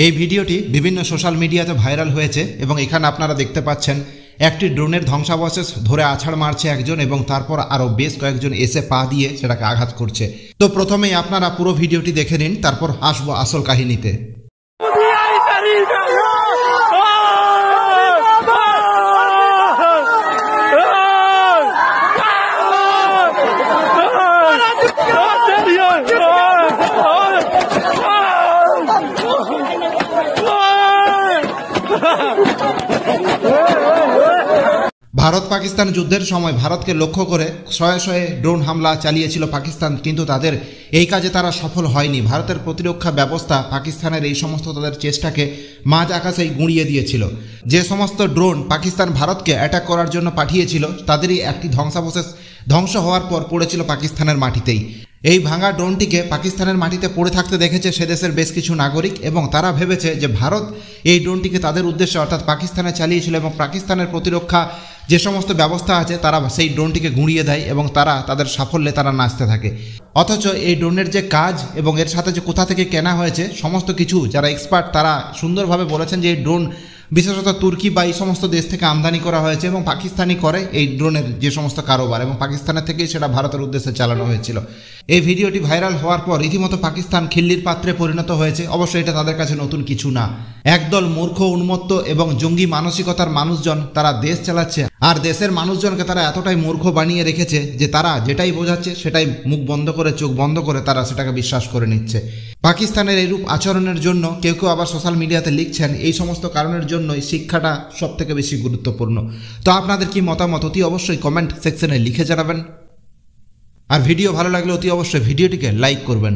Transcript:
এই ভিডিওটি বিভিন্ন সোশ্যাল মিডিয়াতে ভাইরাল হয়েছে এবং এখানে আপনারা দেখতে পাচ্ছেন একটি ড্রোনের ধ্বংসাবশেষ ধরে আছাড় মারছে একজন এবং তারপর আরও বেশ কয়েকজন এসে পা দিয়ে সেটাকে আঘাত করছে। তো প্রথমেই আপনারা পুরো ভিডিওটি দেখে নিন, তারপর আসবো আসল কাহিনীতে। ভারত পাকিস্তান যুদ্ধের সময় ভারতকে লক্ষ্য করে শয়ে শয়ে ড্রোন হামলা চালিয়েছিল পাকিস্তান, কিন্তু তাদের এই কাজে তারা সফল হয়নি। ভারতের প্রতিরক্ষা ব্যবস্থা পাকিস্তানের এই সমস্ত তাদের চেষ্টাকে মাঝ আকাশেই গুঁড়িয়ে দিয়েছিল। যে সমস্ত ড্রোন পাকিস্তান ভারতকে অ্যাটাক করার জন্য পাঠিয়েছিল তাদেরই একটি ধ্বংসাবশেষ ধ্বংস হওয়ার পর পড়েছিল পাকিস্তানের মাটিতেই। এই ভাঙা ড্রোনটিকে পাকিস্তানের মাটিতে পড়ে থাকতে দেখেছে সে দেশের বেশ কিছু নাগরিক এবং তারা ভেবেছে যে ভারত এই ড্রোনটিকে তাদের উদ্দেশ্যে অর্থাৎ পাকিস্তানে চালিয়েছিল এবং পাকিস্তানের প্রতিরক্ষা যে সমস্ত ব্যবস্থা আছে তারা সেই ড্রোনটিকে গুঁড়িয়ে দেয় এবং তারা তাদের সাফল্যে তারা নাচতে থাকে। অথচ এই ড্রোনের যে কাজ এবং এর সাথে যে কোথা থেকে কেনা হয়েছে সমস্ত কিছু যারা এক্সপার্ট তারা সুন্দরভাবে বলেছেন যে এই ড্রোন বিশেষত তুর্কি বা এই সমস্ত দেশ থেকে আমদানি করা হয়েছে এবং পাকিস্তানি করে এই ড্রোনের যে সমস্ত কারোবার এবং পাকিস্তানের থেকেই সেটা ভারতের উদ্দেশ্যে চালানো হয়েছিল। এই ভিডিওটি ভাইরাল হওয়ার পর রীতিমতো পাকিস্তান খিল্লির পাত্রে পরিণত হয়েছে। অবশ্যই এটা তাদের কাছে নতুন কিছু না। একদল মূর্খ, উন্মত্ত এবং জঙ্গি মানসিকতার মানুষজন তারা দেশ চালাচ্ছে, আর দেশের মানুষজনকে তারা এতটাই মূর্খ বানিয়ে রেখেছে যে তারা যেটাই বোঝাচ্ছে সেটাই মুখ বন্ধ করে চোখ বন্ধ করে তারা সেটাকে বিশ্বাস করে নিচ্ছে। পাকিস্তানের এইরূপ আচরণের জন্য কেউ কেউ আবার সোশ্যাল মিডিয়াতে লিখছেন এই সমস্ত কারণের জন্যই শিক্ষাটা সব থেকে বেশি গুরুত্বপূর্ণ। তো আপনাদের কি মতামত অতি অবশ্যই কমেন্ট সেকশনে লিখে জানাবেন। আর ভিডিও ভালো লাগলে অতি অবশ্যই ভিডিওটিকে লাইক করবেন।